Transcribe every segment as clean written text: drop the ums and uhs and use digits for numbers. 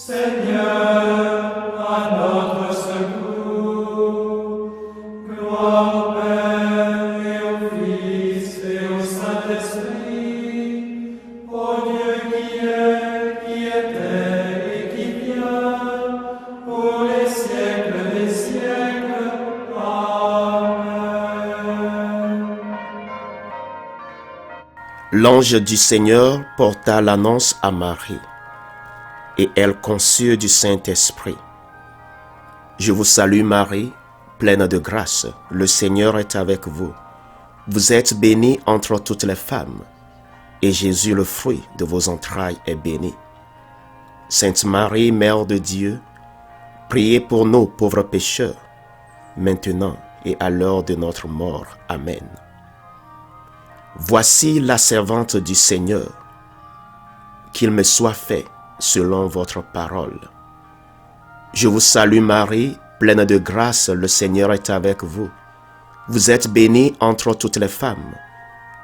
Seigneur, à notre secours. Gloire au Père et au Fils et au Saint-Esprit, au Dieu qui est, qui était et qui vient, pour les siècles des siècles. Amen. L'ange du Seigneur porta l'annonce à Marie, et elle conçut du Saint-Esprit. Je vous salue Marie, pleine de grâce, le Seigneur est avec vous. Vous êtes bénie entre toutes les femmes, et Jésus, le fruit de vos entrailles, est béni. Sainte Marie, Mère de Dieu, priez pour nous pauvres pécheurs, maintenant et à l'heure de notre mort. Amen. Voici la servante du Seigneur, qu'il me soit fait selon votre parole. Je vous salue Marie, pleine de grâce, le Seigneur est avec vous. Vous êtes bénie entre toutes les femmes,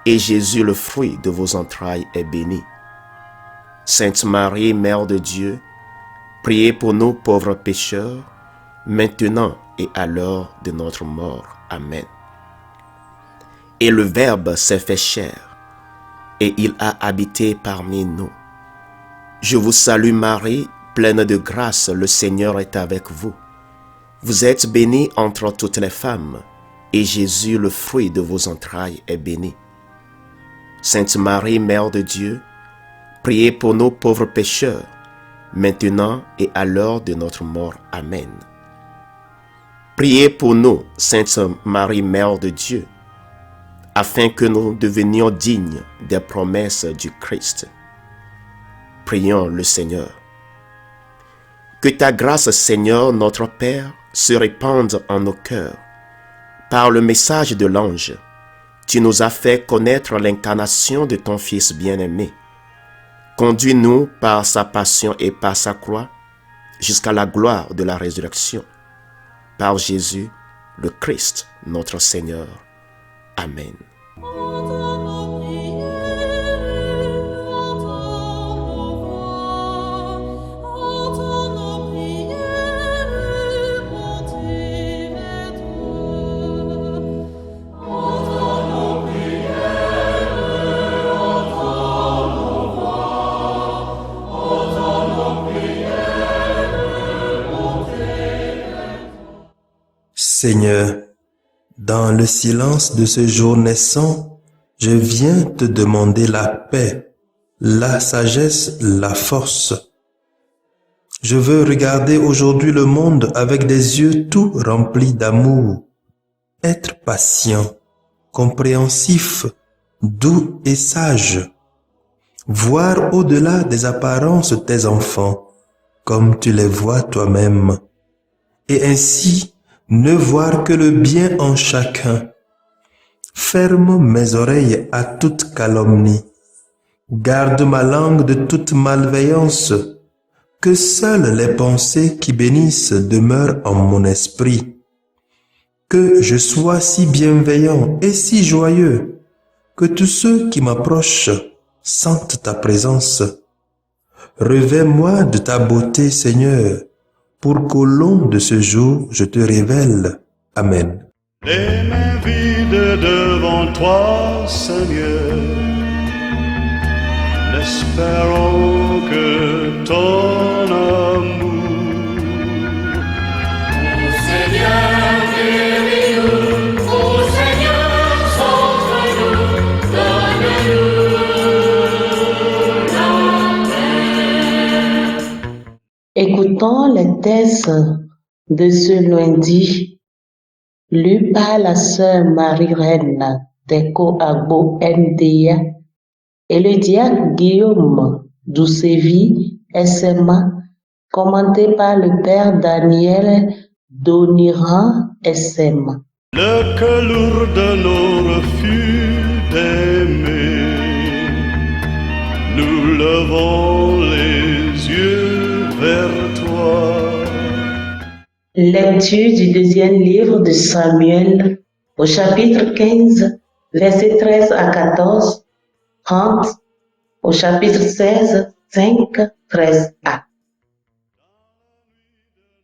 et Jésus, le fruit de vos entrailles, est béni. Sainte Marie, Mère de Dieu, priez pour nous pauvres pécheurs, maintenant et à l'heure de notre mort. Amen. Et le Verbe s'est fait chair, et il a habité parmi nous. Je vous salue Marie, pleine de grâce, le Seigneur est avec vous. Vous êtes bénie entre toutes les femmes, et Jésus, le fruit de vos entrailles, est béni. Sainte Marie, Mère de Dieu, priez pour nous pauvres pécheurs, maintenant et à l'heure de notre mort. Amen. Priez pour nous, Sainte Marie, Mère de Dieu, afin que nous devenions dignes des promesses du Christ. Prions le Seigneur. Que ta grâce, Seigneur, notre Père, se répande en nos cœurs. Par le message de l'ange, tu nous as fait connaître l'incarnation de ton Fils bien-aimé. Conduis-nous par sa passion et par sa croix jusqu'à la gloire de la résurrection. Par Jésus, le Christ, notre Seigneur. Amen. Seigneur, dans le silence de ce jour naissant, je viens te demander la paix, la sagesse, la force. Je veux regarder aujourd'hui le monde avec des yeux tout remplis d'amour, être patient, compréhensif, doux et sage, voir au-delà des apparences tes enfants, comme tu les vois toi-même, et ainsi ne voir que le bien en chacun. Ferme mes oreilles à toute calomnie. Garde ma langue de toute malveillance. Que seules les pensées qui bénissent demeurent en mon esprit. Que je sois si bienveillant et si joyeux, que tous ceux qui m'approchent sentent ta présence. Revêt-moi de ta beauté, Seigneur, pour qu'au long de ce jour, je te révèle. Amen. Les mains vides devant toi, Seigneur, n'espérons que ton amour. Ô Seigneur, guéris-nous, ô Seigneur, sauve-nous, donne-nous la paix. Écoutons les textes de ce lundi, lu par la sœur Marie-Reine Teko Agbo NDA et le diacre Guillaume Doucevi SMA, commenté par le père Daniel Doniran SMA. Le cœur lourd de nos refus d'aimer, nous levons les yeux vers toi. Lecture du deuxième livre de Samuel, au chapitre 15, versets 13 à 14, 30, au chapitre 16, 5, 13a.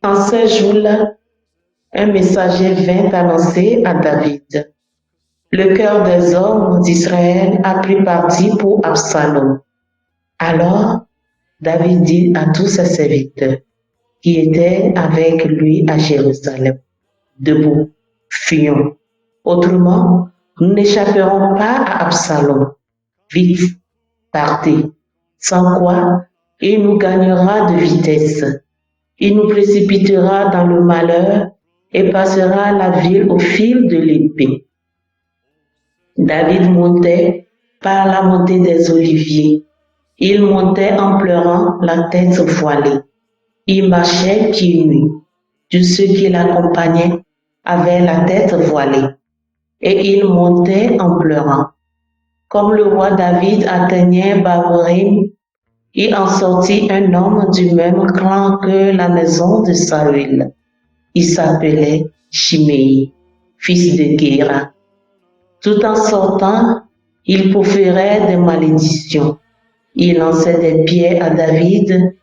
En ces jours-là, un messager vint annoncer à David: le cœur des hommes d'Israël a pris parti pour Absalom. Alors, David dit à tous ses serviteurs qui étaient avec lui à Jérusalem: debout, fuyons. Autrement, nous n'échapperons pas à Absalom. Vite, partez. Sans quoi, il nous gagnera de vitesse. Il nous précipitera dans le malheur et passera la ville au fil de l'épée. David montait par la montée des Oliviers. Il montait en pleurant, la tête voilée. Il marchait pieds nus. Tous ceux qui l'accompagnaient avaient la tête voilée. Et il montait en pleurant. Comme le roi David atteignait Bahurim, il en sortit un homme du même clan que la maison de Saül. Il s'appelait Shimei, fils de Géra. Tout en sortant, il proférait des malédictions. Il lançait des pierres à David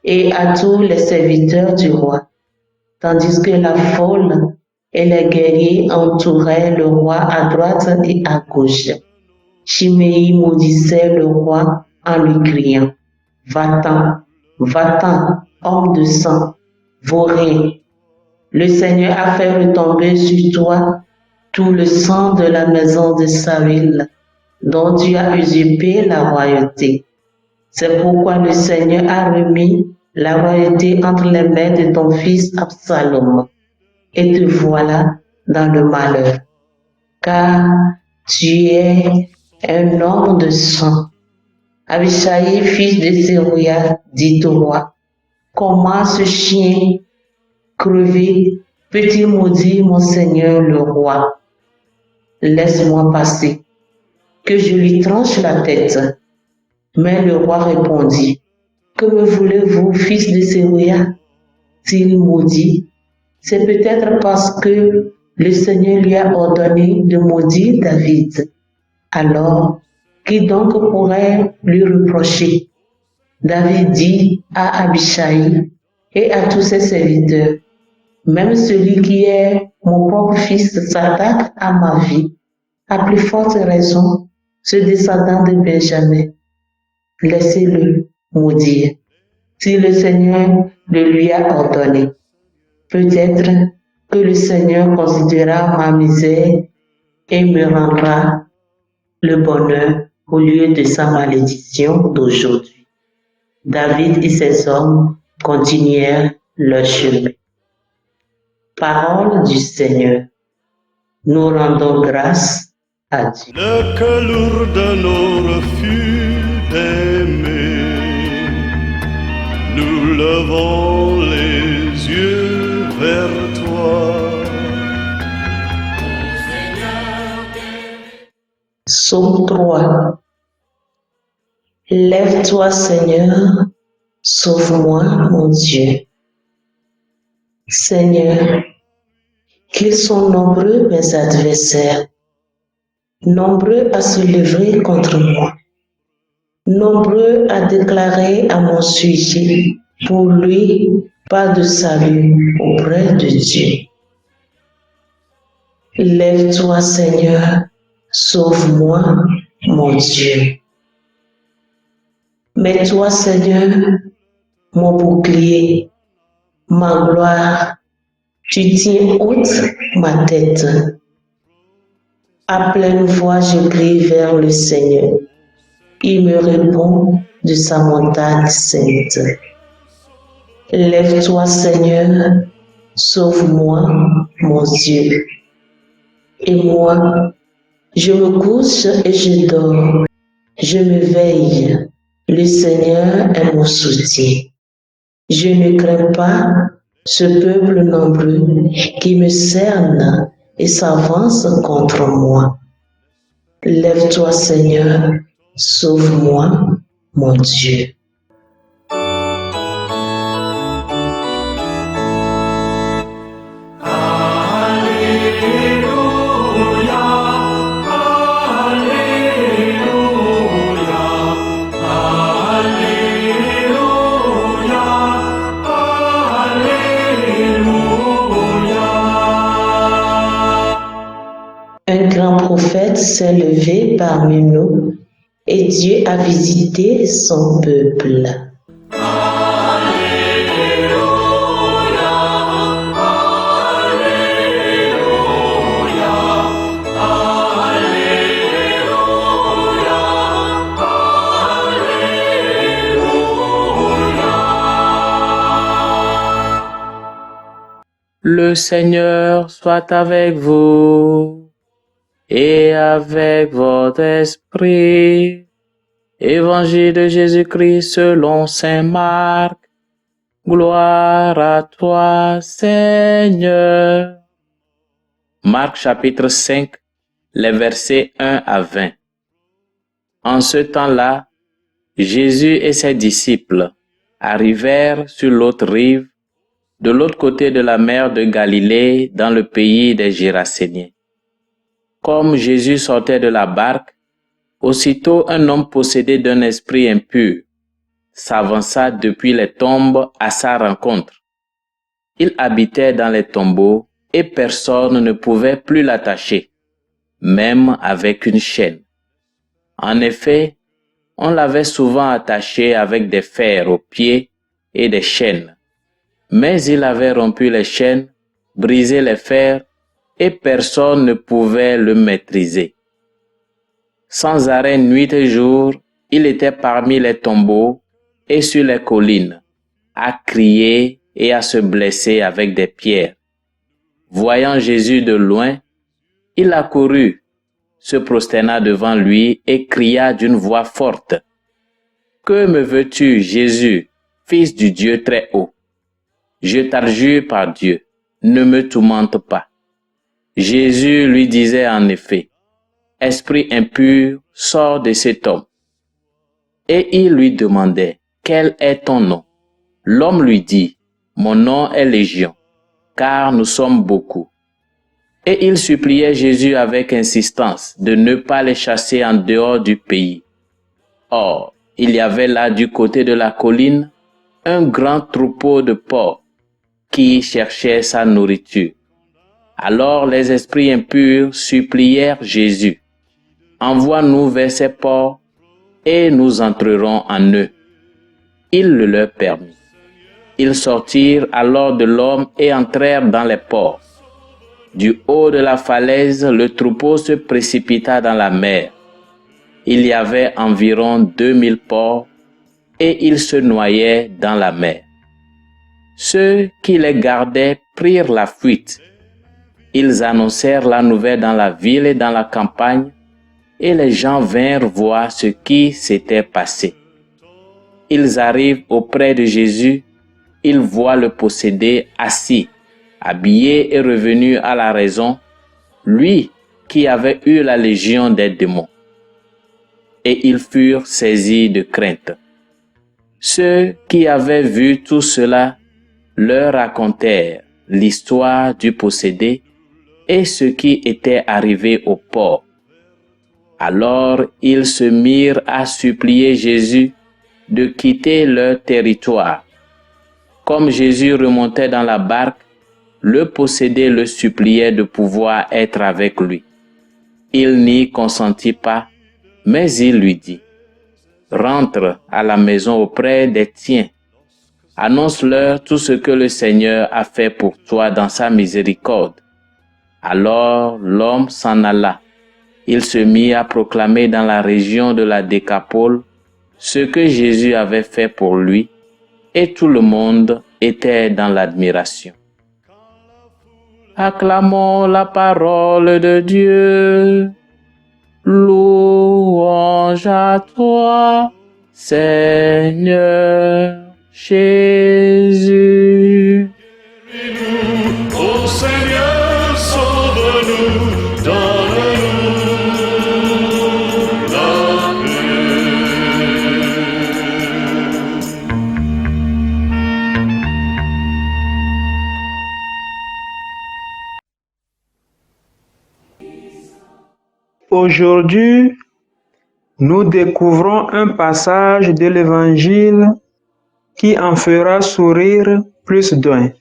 et à tous les serviteurs du roi, tandis que la foule et les guerriers entouraient le roi à droite et à gauche. Shimei maudissait le roi en lui criant: Va-t'en, va-t'en, homme de sang, vaurien. Le Seigneur a fait retomber sur toi tout le sang de la maison de Saül, dont tu as usurpé la royauté. C'est pourquoi le Seigneur a remis la royauté entre les mains de ton fils Absalom. Et te voilà dans le malheur, car tu es un homme de sang. Abishai, fils de Séruya, dit au roi: comment ce chien crevé peut-il maudire mon seigneur le roi? Laisse-moi passer, que je lui tranche la tête. Mais le roi répondit: que me voulez-vous, fils de Séruya? S'il maudit, c'est peut-être parce que le Seigneur lui a ordonné de maudire David. Alors, qui donc pourrait lui reprocher? David dit à Abishai et à tous ses serviteurs: même celui qui est mon propre fils s'attaque à ma vie, à plus forte raison, ce descendant de Benjamin. Laissez-le maudire, si le Seigneur le lui a ordonné. Peut-être que le Seigneur considérera ma misère et me rendra le bonheur au lieu de sa malédiction d'aujourd'hui. David et ses hommes continuèrent leur chemin. Parole du Seigneur. Nous rendons grâce à Dieu. Le cœur lourd de nos refus d'aimer, nous levons les yeux vers toi. Psaume 3. Lève-toi, Seigneur, sauve-moi, mon Dieu. Seigneur, qu'ils sont nombreux mes adversaires, nombreux à se lever contre moi, nombreux à déclarer à mon sujet pour lui pas de salut auprès de Dieu. Lève-toi, Seigneur, sauve-moi, mon Dieu. Mais toi, Seigneur, mon bouclier, ma gloire, tu tiens haute ma tête. À pleine voix, je crie vers le Seigneur. Il me répond de sa montagne sainte. Lève-toi, Seigneur, sauve-moi, mon Dieu. Et moi, je me couche et je dors. Je me veille. Le Seigneur est mon soutien. Je ne crains pas ce peuple nombreux qui me cerne et s'avance contre moi. Lève-toi, Seigneur, sauve-moi, mon Dieu. prophète s'est levé parmi nous et Dieu a visité son peuple. Le Seigneur soit avec vous et avec votre esprit. Évangile de Jésus-Christ selon saint Marc. Gloire à toi, Seigneur. Marc chapitre 5, les versets 1 à 20. En ce temps-là, Jésus et ses disciples arrivèrent sur l'autre rive, de l'autre côté de la mer de Galilée, dans le pays des Géraséniens. Comme Jésus sortait de la barque, aussitôt un homme possédé d'un esprit impur s'avança depuis les tombes à sa rencontre. Il habitait dans les tombeaux et personne ne pouvait plus l'attacher, même avec une chaîne. En effet, on l'avait souvent attaché avec des fers aux pieds et des chaînes. Mais il avait rompu les chaînes, brisé les fers, et personne ne pouvait le maîtriser. Sans arrêt nuit et jour, il était parmi les tombeaux et sur les collines, à crier et à se blesser avec des pierres. Voyant Jésus de loin, il accourut, se prosterna devant lui et cria d'une voix forte: « Que me veux-tu, Jésus, Fils du Dieu très haut? Je t'adjure par Dieu, ne me tourmente pas. » Jésus lui disait en effet: « Esprit impur, sors de cet homme. » Et il lui demandait: « Quel est ton nom? » L'homme lui dit: « Mon nom est Légion, car nous sommes beaucoup. » Et il suppliait Jésus avec insistance de ne pas les chasser en dehors du pays. Or, il y avait là du côté de la colline un grand troupeau de porcs qui cherchait sa nourriture. Alors les esprits impurs supplièrent Jésus: « Envoie-nous vers ces porcs et nous entrerons en eux. » Il le leur permit. Ils sortirent alors de l'homme et entrèrent dans les porcs. Du haut de la falaise, le troupeau se précipita dans la mer. Il y avait environ 2000 porcs et ils se noyaient dans la mer. Ceux qui les gardaient prirent la fuite. Ils annoncèrent la nouvelle dans la ville et dans la campagne, et les gens vinrent voir ce qui s'était passé. Ils arrivent auprès de Jésus, ils voient le possédé assis, habillé et revenu à la raison, lui qui avait eu la légion des démons. Et ils furent saisis de crainte. Ceux qui avaient vu tout cela leur racontèrent l'histoire du possédé et ce qui était arrivé au porc. Alors ils se mirent à supplier Jésus de quitter leur territoire. Comme Jésus remontait dans la barque, le possédé le suppliait de pouvoir être avec lui. Il n'y consentit pas, mais il lui dit: « Rentre à la maison auprès des tiens. Annonce-leur tout ce que le Seigneur a fait pour toi dans sa miséricorde. » Alors l'homme s'en alla. Il se mit à proclamer dans la région de la Décapole ce que Jésus avait fait pour lui, et tout le monde était dans l'admiration. Acclamons la parole de Dieu. Louange à toi, Seigneur Jésus. Ô Seigneur, sauve-nous, donne-nous la Aujourd'hui, nous découvrons un passage de l'Évangile qui en fera sourire plus d'un.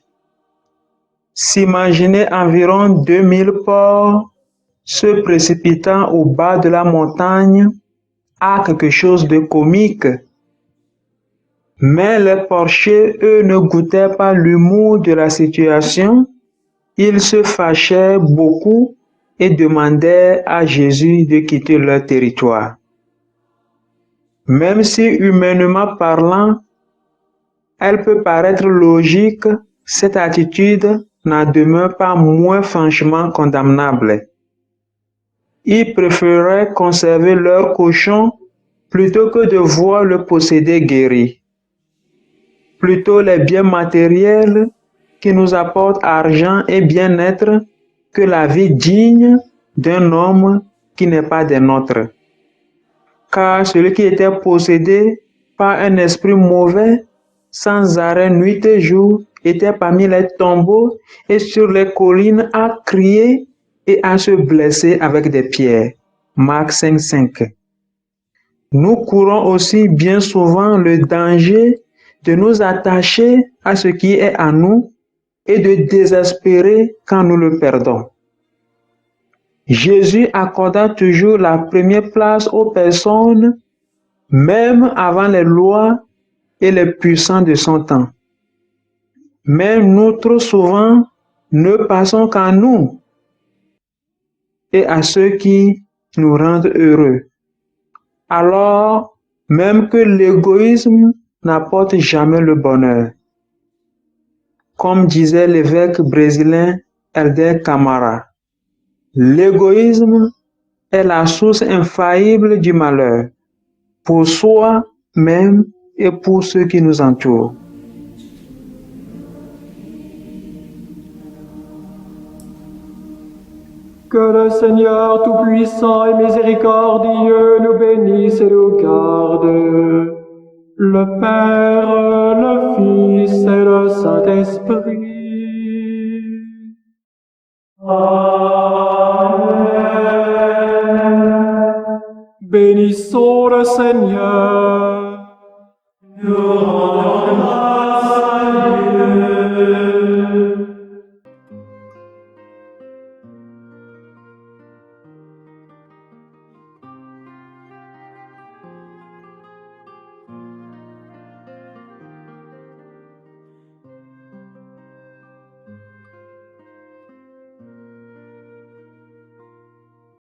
S'imaginer environ 2000 porcs se précipitant au bas de la montagne a quelque chose de comique. Mais les portiers, eux, ne goûtaient pas l'humour de la situation. Ils se fâchaient beaucoup et demandaient à Jésus de quitter leur territoire. Même si humainement parlant, elle peut paraître logique, cette attitude n'en demeure pas moins franchement condamnable. Ils préféraient conserver leur cochon plutôt que de voir le possédé guéri. Plutôt les biens matériels qui nous apportent argent et bien-être que la vie digne d'un homme qui n'est pas des nôtres. Car celui qui était possédé par un esprit mauvais, sans arrêt nuit et jour, était parmi les tombeaux et sur les collines à crier et à se blesser avec des pierres. Marc 5,5. Nous courons aussi bien souvent le danger de nous attacher à ce qui est à nous et de désespérer quand nous le perdons. Jésus accorda toujours la première place aux personnes, même avant les lois et les puissants de son temps. Mais nous, trop souvent, ne passons qu'à nous et à ceux qui nous rendent heureux. Alors, même que l'égoïsme n'apporte jamais le bonheur. Comme disait l'évêque brésilien Helder Camara, l'égoïsme est la source infaillible du malheur, pour soi-même et pour ceux qui nous entourent. Que le Seigneur Tout-Puissant et Miséricordieux nous bénisse et nous garde, le Père, le Fils et le Saint-Esprit. Amen. Bénissons le Seigneur. Nous